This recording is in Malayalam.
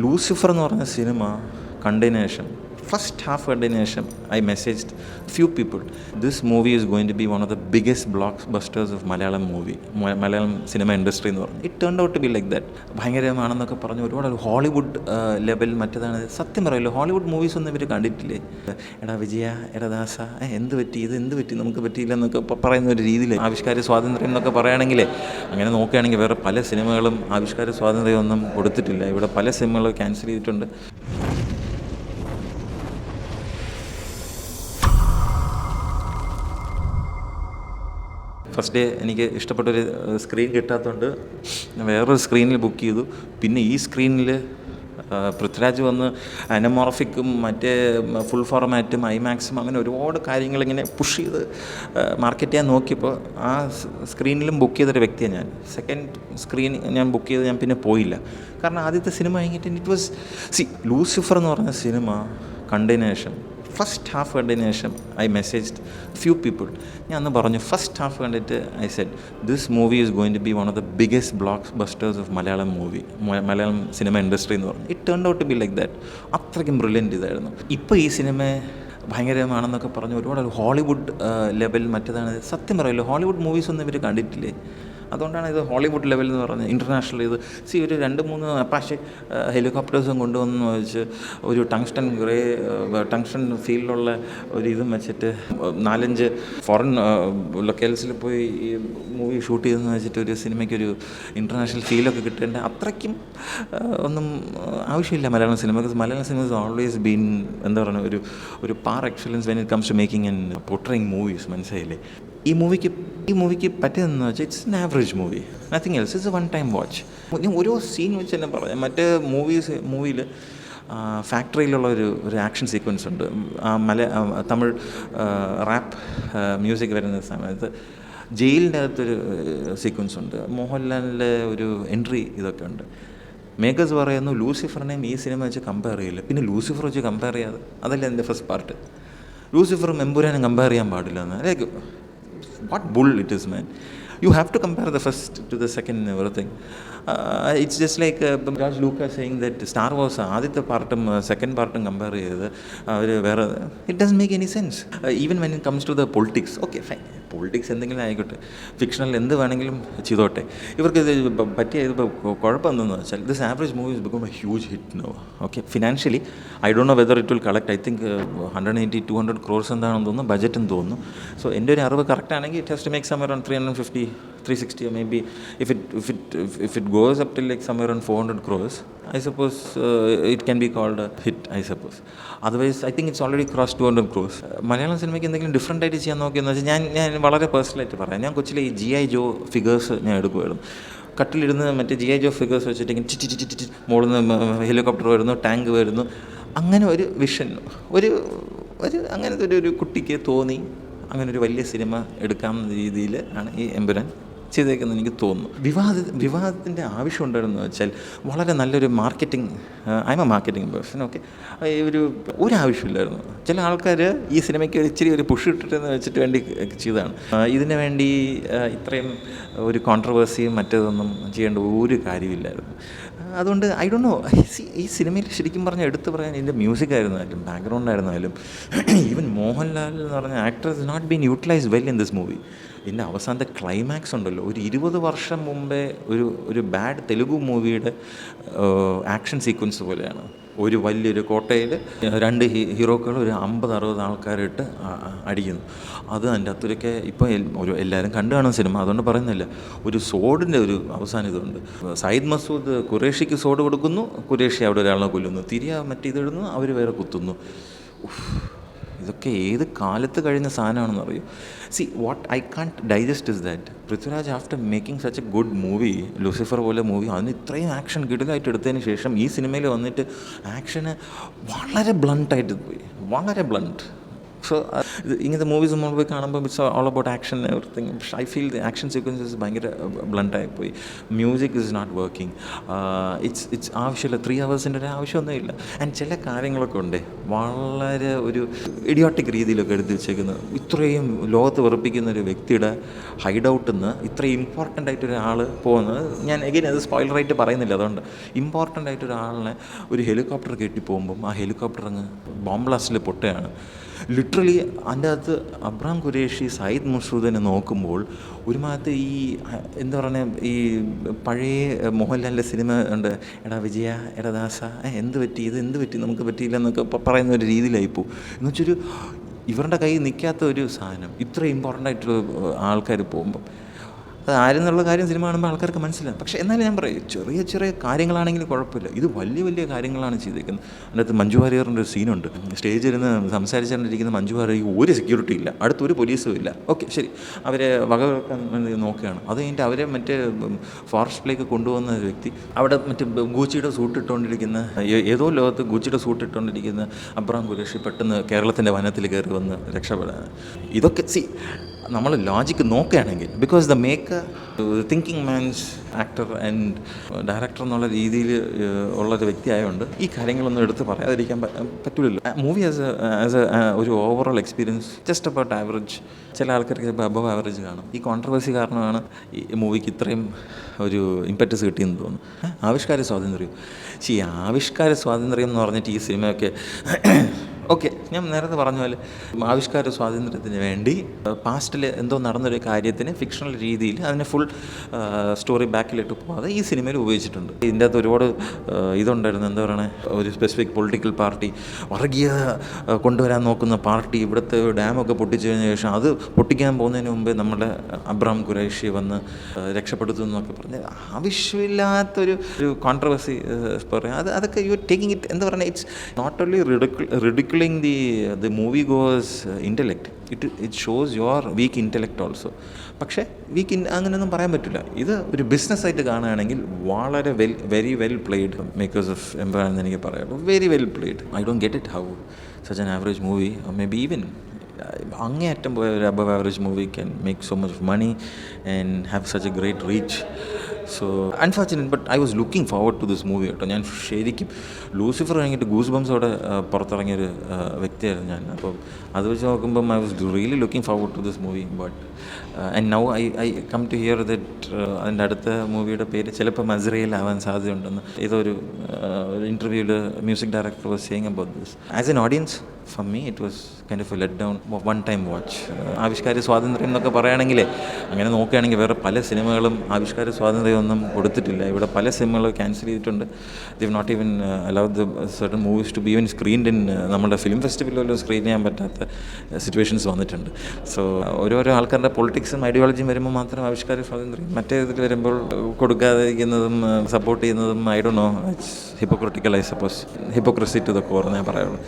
ലൂസിഫർ എന്ന് പറഞ്ഞ സിനിമ കണ്ടതിന് ശേഷം ഫസ്റ്റ് ഹാഫ് കണ്ടതിന് ശേഷം I messaged few people this movie is going to be one of the biggest blockbusters of Malayalam cinema industry എന്ന് പറഞ്ഞു. It turn out to be like that. ഭയങ്കരമാണെന്നൊക്കെ പറഞ്ഞ് ഒരുപാട് ഹോളിവുഡ് ലെവൽ മറ്റേതാണ്. സത്യം പറയല്ലോ, ഹോളിവുഡ് മൂവീസ് ഒന്നും ഇവർ കണ്ടിട്ടില്ലേ? എടാ വിജയ, എടാ ദാസ, എന്ത് പറ്റി, ഇത് എന്ത് പറ്റി, നമുക്ക് പറ്റിയില്ല എന്നൊക്കെ പറയുന്ന ഒരു രീതിയിൽ ആവിഷ്കാര സ്വാതന്ത്ര്യം എന്നൊക്കെ പറയുകയാണെങ്കിൽ, അങ്ങനെ നോക്കുകയാണെങ്കിൽ വേറെ പല സിനിമകളും ആവിഷ്കാര സ്വാതന്ത്ര്യമൊന്നും കൊടുത്തിട്ടില്ല. ഇവിടെ പല സിനിമകളും ക്യാൻസൽ ചെയ്തിട്ടുണ്ട്. ഫസ്റ്റ് ഡേ എനിക്ക് ഇഷ്ടപ്പെട്ടൊരു സ്ക്രീൻ കിട്ടാത്തതുകൊണ്ട് വേറൊരു സ്ക്രീനിൽ ബുക്ക് ചെയ്തു. പിന്നെ ഈ സ്ക്രീനിൽ പൃഥ്വിരാജ് വന്ന് അനമോർഫിക്കും മറ്റേ ഫുൾ ഫോർമാറ്റും ഐമാക്സും അങ്ങനെ ഒരുപാട് കാര്യങ്ങളിങ്ങനെ പുഷ് ചെയ്ത് മാർക്കറ്റ് ചെയ്യാൻ നോക്കിയപ്പോൾ ആ സ്ക്രീനിലും ബുക്ക് ചെയ്തൊരു വ്യക്തിയാണ് ഞാൻ. സെക്കൻഡ് സ്ക്രീൻ ഞാൻ ബുക്ക് ചെയ്ത് ഞാൻ പിന്നെ പോയില്ല. കാരണം ആദ്യത്തെ സിനിമ കഴിഞ്ഞിട്ട് ഇറ്റ് വാസ് ലൂസിഫർ എന്ന് പറഞ്ഞ സിനിമ കണ്ടതിന് ശേഷം ഫസ്റ്റ് ഹാഫ് കണ്ടതിന് ശേഷം ഐ മെസ്സേജ്ഡ് ഫ്യൂ പീപ്പിൾ. ഞാൻ അന്ന് പറഞ്ഞു, ഫസ്റ്റ് ഹാഫ് കണ്ടിട്ട് I said this movie is going to be one of the biggest blockbusters of Malayalam cinema industry എന്ന് പറഞ്ഞു. It turn out to be like that. അത്രയ്ക്കും ബ്രില്യൻ്റ് ഇതായിരുന്നു. ഇപ്പോൾ ഈ സിനിമ ഭയങ്കരമാണെന്നൊക്കെ പറഞ്ഞ് ഒരുപാട് ഹോളിവുഡ് ലെവൽ മറ്റേതാണ്. സത്യം പറയല്ലോ, ഹോളിവുഡ് മൂവീസ് ഒന്നും ഇവർ കണ്ടിട്ടില്ലേ? അതുകൊണ്ടാണ് ഇത് ഹോളിവുഡ് ലെവൽ എന്ന് പറഞ്ഞത്. ഇൻ്റർനാഷണൽ ഇത് ഒരു 2-3 അപ്പാഷെ ഹെലികോപ്റ്റേഴ്സും കൊണ്ടുവന്ന് വെച്ച് ഒരു ടങ്സ്റ്റൺ ഫീൽഡിലുള്ള ഒരു ഇതും വെച്ചിട്ട് 4-5 ഫോറിൻ ലൊക്കേൽസിൽ പോയി ഈ മൂവി ഷൂട്ട് ചെയ്തെന്ന് വെച്ചിട്ട് ഒരു സിനിമയ്ക്കൊരു ഇൻ്റർനാഷണൽ ഫീലൊക്കെ കിട്ടേണ്ട അത്രയ്ക്കും ഒന്നും ആവശ്യമില്ല Malayalam cinema. Malayalam cinema is always been എന്താ പറയുക, ഒരു par excellence when it comes to making and portraying movies. മനസ്സിലായില്ലേ? ഈ മൂവിക്ക് പറ്റിയതെന്ന് വെച്ചാൽ it's an average movie, nothing else. It's a one time watch. ഞാൻ ഓരോ സീൻ വെച്ച് തന്നെ പറയാം. മറ്റേ മൂവിയിൽ ഫാക്ടറിയിലുള്ള ഒരു ആക്ഷൻ സീക്വൻസ് ഉണ്ട്. തമിഴ് റാപ്പ് മ്യൂസിക് വരുന്ന സമയത്ത് ജയിലിൻ്റെ അകത്തൊരു സീക്വൻസ് ഉണ്ട്. മോഹൻലാലിൻ്റെ ഒരു എൻട്രി ഇതൊക്കെ ഉണ്ട്. മേക്കേഴ്സ് പറയുന്നു ലൂസിഫറിനെയും ഈ സിനിമ വെച്ച് കമ്പയർ ചെയ്യില്ല. പിന്നെ ലൂസിഫർ വെച്ച് കമ്പയർ ചെയ്യാതെ, അതല്ല എൻ്റെ ഫസ്റ്റ് പാർട്ട്. ലൂസിഫറും എമ്പുരാനും കമ്പയർ ചെയ്യാൻ പാടില്ല എന്ന്. Like what bull it is, man. You have to compare the first to the second and everything. It's just like George Lucas saying that Star Wars ആദ്യത്തെ പാർട്ടും സെക്കൻഡ് പാർട്ടും കമ്പയർ ചെയ്ത് അവർ വേറെ, it doesn't make any sense. Even when it comes to the politics, okay fine, politics എന്തെങ്കിലും ആയിക്കോട്ടെ, ഫിക്ഷണൽ എന്ത് വേണമെങ്കിലും ചെയ്തോട്ടെ. ഇവർക്ക് ഇത് പറ്റിയ കുഴപ്പം എന്തെന്ന് വെച്ചാൽ this average movie is become a huge hit no. Okay, financially I don't know whether it will collect. I think 180-200 crores എന്താണെന്ന് തോന്നുന്നു, ബജറ്റ് എന്ന് തോന്നുന്നു. സോ എൻ്റെ ഒരു അറിവ് കറക്റ്റ് ആണെങ്കിൽ it has to make somewhere around 350-360, or maybe if it goes up till like somewhere around 400 crores, I suppose it can be called a hit, I suppose. Otherwise I think it's already crossed 200 crores. Malayalam സിനിമയ്ക്ക് എന്തെങ്കിലും ഡിഫറെൻ്റ് ആയിട്ട് ചെയ്യാൻ നോക്കിയെന്ന് വെച്ചാൽ ഞാൻ വളരെ പേഴ്സണലായിട്ട് പറയാം. ഞാൻ കൊച്ചിലെ ഈ GI Joe ഫിഗേഴ്സ് ഞാൻ എടുക്കുമായിരുന്നു. കട്ടിലിരുന്ന് മറ്റേ GI Joe ഫിഗേഴ്സ് വെച്ചിട്ട് ഇങ്ങനെ മുകളിൽ നിന്ന് ഹെലികോപ്റ്റർ വരുന്നു, ടാങ്ക് വരുന്നു, അങ്ങനെ ഒരു വിഷൻ ഒരു അങ്ങനത്തെ ഒരു കുട്ടിക്ക് തോന്നി അങ്ങനെ ഒരു വലിയ സിനിമ എടുക്കാവുന്ന രീതിയിൽ ആണ് ഈ എമ്പുരാൻ ചെയ്തേക്കെന്ന് എനിക്ക് തോന്നുന്നു. വിവാദത്തിൻ്റെ ആവശ്യം ഉണ്ടായിരുന്നു വെച്ചാൽ വളരെ നല്ലൊരു marketing, I am a marketing person. Okay, ഒരാവശ്യമില്ലായിരുന്നു. ചില ആൾക്കാർ ഈ സിനിമയ്ക്ക് ഇച്ചിരി ഒരു പുഷ് ഇട്ടിട്ടെന്ന് വെച്ചിട്ട് വേണ്ടി ചെയ്തതാണ്. ഇതിനു വേണ്ടി ഇത്രയും ഒരു കോൺട്രവേഴ്സിയും മറ്റേതൊന്നും ചെയ്യേണ്ട ഒരു കാര്യമില്ലായിരുന്നു. അതുകൊണ്ട് ഐ ഡോണ്ട് നോ, ഈ സിനിമയിൽ ശരിക്കും പറഞ്ഞാൽ എടുത്തു പറയാൻ ഇതിൻ്റെ മ്യൂസിക് ആയിരുന്നാലും ബാക്ക്ഗ്രൗണ്ട് ആയിരുന്നാലും ഈവൻ മോഹൻലാൽ എന്ന് പറഞ്ഞ actor is not been utilised well in this movie. ഇതിൻ്റെ അവസാനത്തെ ക്ലൈമാക്സ് ഉണ്ടല്ലോ, ഒരു 20 വർഷം മുമ്പേ ഒരു ബാഡ് തെലുഗു മൂവിയുടെ ആക്ഷൻ സീക്വൻസ് പോലെയാണ്. ഒരു വലിയൊരു കോട്ടയിൽ 2 ഹീറോക്കൾ ഒരു 50-60 ആൾക്കാരിട്ട് അടിക്കുന്നു. അത് അതിൻ്റെ അത്രയൊക്കെ ഇപ്പോൾ എല്ലാവരും കണ്ടു കാണുന്ന സിനിമ, അതുകൊണ്ട് പറയുന്നില്ല. ഒരു സോഡിൻ്റെ ഒരു അവസാനം ഇതുണ്ട്. സയ്യിദ് മസൂദ് ഖുറേഷിക്ക് സോഡ് കൊടുക്കുന്നു, ഖുറേഷി അവിടെ ഒരാളെ കൊല്ലുന്നു, മറ്റേതിടുന്നു, അവർ വേറെ കുത്തുന്നു. ഇതൊക്കെ ഏത് കാലത്ത് കഴിഞ്ഞ സാധനമാണെന്ന് അറിയൂ. What I can't digest is that Prithviraj after making such A good movie, Lucifer പോലെ മൂവി, അതിന് ഇത്രയും ആക്ഷൻ കിടലായിട്ട് എടുത്തതിന് ശേഷം ഈ സിനിമയിൽ വന്നിട്ട് ആക്ഷന് വളരെ ബ്ലണ്ടായിട്ട് പോയി, വളരെ ബ്ലണ്ട്. സോ ഇങ്ങനത്തെ മൂവീസ് നമ്മൾ പോയി കാണുമ്പോൾ it's all about action everything. പക്ഷേ I feel the action sequences ഭയങ്കര ബ്ലണ്ടായിപ്പോയി. Music is not working. It's ആവശ്യമില്ല, 3 ഹവേഴ്സിൻ്റെ ഒരു ആവശ്യമൊന്നുമില്ല. ആൻഡ് ചില കാര്യങ്ങളൊക്കെ ഉണ്ട് വളരെ ഒരു ഇഡിയോട്ടിക് രീതിയിലൊക്കെ എടുത്ത് വെച്ചേക്കുന്നത്. ഇത്രയും ലോകത്ത് വെറുപ്പിക്കുന്ന ഒരു വ്യക്തിയുടെ ഹൈഡ് ഔട്ടിൽ നിന്ന് ഇത്രയും ഇമ്പോർട്ടൻ്റ് ആയിട്ടൊരാൾ പോകുന്നത്, ഞാൻ എഗെയിൻ അത് സ്പോയിലറായിട്ട് പറയുന്നില്ല, അതുകൊണ്ട് ഇമ്പോർട്ടൻ്റ് ആയിട്ടൊരാളിനെ ഒരു ഹെലികോപ്റ്റർ കയറ്റി പോകുമ്പം ആ ഹെലികോപ്റ്റർ അങ്ങ് ബോംബ് ബ്ലാസ്റ്റിൽ പൊട്ടുകയാണ്. ലിറ്ററലി അതിൻ്റെ അകത്ത് അബ്രാം ഖുറേഷി സയ്യിദ് മസ്ഊദിനെ നോക്കുമ്പോൾ ഒരുമാതിരി ഈ എന്താ പറയുക, ഈ പഴയ മോഹൻലാലിൻ്റെ സിനിമ ഉണ്ട്, എടാ വിജയ, എടാ ദാസ, എന്ത് പറ്റി, ഇത് എന്ത് പറ്റി, നമുക്ക് പറ്റിയില്ല എന്നൊക്കെ പറയുന്ന ഒരു രീതിയിലായിപ്പോവും. എന്ന് വെച്ചൊരു ഇവരുടെ കയ്യിൽ നിൽക്കാത്ത ഒരു സാധനം ഇത്ര ഇമ്പോർട്ടൻ്റ് ആയിട്ടുള്ള ആൾക്കാർ പോകുമ്പം അത് ആരെന്നുള്ള കാര്യം സിനിമ കാണുമ്പോൾ ആൾക്കാർക്ക് മനസ്സിലാകും. പക്ഷേ എന്നാലും ഞാൻ പറയും, ചെറിയ ചെറിയ കാര്യങ്ങളാണെങ്കിലും കുഴപ്പമില്ല, ഇത് വലിയ വലിയ കാര്യങ്ങളാണ് ചെയ്തേക്കുന്നത്. അതിനകത്ത് മഞ്ജു വാര്യറിൻ്റെ ഒരു സീനുണ്ട്, സ്റ്റേജിൽ ഇരുന്ന് സംസാരിച്ചുകൊണ്ടിരിക്കുന്ന മഞ്ജു വാര്യർക്ക് ഒരു സെക്യൂരിറ്റി ഇല്ല, അടുത്തൊരു പോലീസും ഇല്ല. ഓക്കെ ശരി, അവരെ വകവെക്കാൻ നോക്കുകയാണ്. അത് കഴിഞ്ഞിട്ട് അവരെ മറ്റേ ഫോറസ്റ്റിലേക്ക് കൊണ്ടുപോകുന്ന ഒരു വ്യക്തി അവിടെ മറ്റേ ഗൂച്ചിയുടെ സൂട്ട് ഇട്ടുകൊണ്ടിരിക്കുന്ന, ഏതോ ലോകത്ത് ഗൂച്ചിയുടെ സൂട്ട് ഇട്ടുകൊണ്ടിരിക്കുന്ന അബ്രാം ഖുറേഷി പെട്ടെന്ന് കേരളത്തിൻ്റെ വനത്തിൽ കയറി വന്ന് രക്ഷപ്പെടാൻ. ഇതൊക്കെ നമ്മൾ ലോജിക്ക് നോക്കുകയാണെങ്കിൽ, because the maker thinking man's actor and director എന്നുള്ള രീതിയിൽ ഉള്ളൊരു വ്യക്തി ആയതുകൊണ്ട് ഈ കാര്യങ്ങളൊന്നും എടുത്ത് പറയാതിരിക്കാൻ പറ്റില്ലല്ലോ. മൂവി ആസ് എ ഒരു overall experience just about average. ചില ആൾക്കാർക്ക് ചിലപ്പോൾ അബവ് ആവറേജ് കാണും. ഈ കോൺട്രവേഴ്സി കാരണമാണ് ഈ മൂവിക്ക് ഇത്രയും ഒരു ഇമ്പറ്റസ് കിട്ടിയെന്ന് തോന്നുന്നു. ആവിഷ്കാര സ്വാതന്ത്ര്യം, ആവിഷ്കാര സ്വാതന്ത്ര്യം എന്ന് പറഞ്ഞിട്ട് ഈ സിനിമയൊക്കെ ഓക്കെ, ഞാൻ നേരത്തെ പറഞ്ഞ പോലെ ആവിഷ്കാര സ്വാതന്ത്ര്യത്തിന് വേണ്ടി പാസ്റ്റിൽ എന്തോ നടന്നൊരു കാര്യത്തിന് ഫിക്ഷണൽ രീതിയിൽ അതിനെ ഫുൾ സ്റ്റോറി ബാക്കിലിട്ട് പോകാതെ ഈ സിനിമയിൽ ഉപയോഗിച്ചിട്ടുണ്ട്. ഇതിൻ്റെ അകത്ത് ഒരുപാട് ഇതുണ്ടായിരുന്നു, എന്താ പറയുക, ഒരു സ്പെസിഫിക് പൊളിറ്റിക്കൽ പാർട്ടി, വർഗീയത കൊണ്ടുവരാൻ നോക്കുന്ന പാർട്ടി ഇവിടുത്തെ ഡാമൊക്കെ പൊട്ടിച്ചു കഴിഞ്ഞ ശേഷം അത് പൊട്ടിക്കാൻ പോകുന്നതിന് മുമ്പേ നമ്മുടെ അബ്രാം ഖുറൈഷി വന്ന് രക്ഷപ്പെടുത്തും എന്നൊക്കെ പറഞ്ഞ് ആവശ്യമില്ലാത്തൊരു കോൺട്രവേഴ്സി പറയാം. അതൊക്കെ യു ടേക്കിംഗ് ഇറ്റ്, എന്താ പറയുക, it's not only ridiculing the movie goes intellect. It shows your weak intellect also. പക്ഷേ അങ്ങനെയൊന്നും പറയാൻ പറ്റില്ല. ഇത് ഒരു ബിസിനസ്സായിട്ട് കാണുകയാണെങ്കിൽ വളരെ very well played makers of empire എന്ന് എനിക്ക് പറയാം. Very well played. I don't get it how such an average movie, may be even അങ്ങേയറ്റം പോയ ഒരു above average movie can make so much money and have such a great reach. So unfortunate, but I was looking forward to this movie കേട്ടോ. ഞാൻ ശരിക്കും ലൂസിഫർ കഴിഞ്ഞിട്ട് ഗൂസ് ബംസോടെ പുറത്തിറങ്ങിയൊരു വ്യക്തിയായിരുന്നു ഞാൻ. അപ്പോൾ അത് വെച്ച് നോക്കുമ്പം I was really looking forward to this movie. But and now I come to hear that അതിൻ്റെ അടുത്ത മൂവിയുടെ പേര് ചിലപ്പോൾ മസ്രയിൽ ആവാൻ സാധ്യതയുണ്ടെന്ന് ഏതൊരു ഇൻ്റർവ്യൂവിൽ music director was saying about this. As an audience, for me it was kind of a let down, one time watch. ആവിഷ്കാര സ്വാതന്ത്ര്യം എന്നൊക്കെ പറയുകയാണെങ്കിൽ, അങ്ങനെ നോക്കുകയാണെങ്കിൽ വേറെ പല സിനിമകളും ആവിഷ്കാര സ്വാതന്ത്ര്യമൊന്നും കൊടുത്തിട്ടില്ല. ഇവിടെ പല സിനിമകൾ ക്യാൻസൽ ചെയ്തിട്ടുണ്ട്. They not even allowed the certain movies to be even screened in നമ്മുടെ ഫിലിം ഫെസ്റ്റിവലിലും സ്ക്രീൻ ചെയ്യാൻ പറ്റാത്ത സിറ്റുവേഷൻസ് വന്നിട്ടുണ്ട്. സോ ഓരോരോ ആൾക്കാരുടെ പൊളിറ്റിക്സും ഐഡിയോളജിയും വരുമ്പോൾ മാത്രം ആവിഷ്കാര സ്വാതന്ത്ര്യം, മറ്റേ ഇതിൽ വരുമ്പോൾ കൊടുക്കാതിരിക്കുന്നതും സപ്പോർട്ട് ചെയ്യുന്നതും I don't know, it's hypocritical, I suppose. Hypocrisy to the core എന്നേ പറയുള്ളൂ.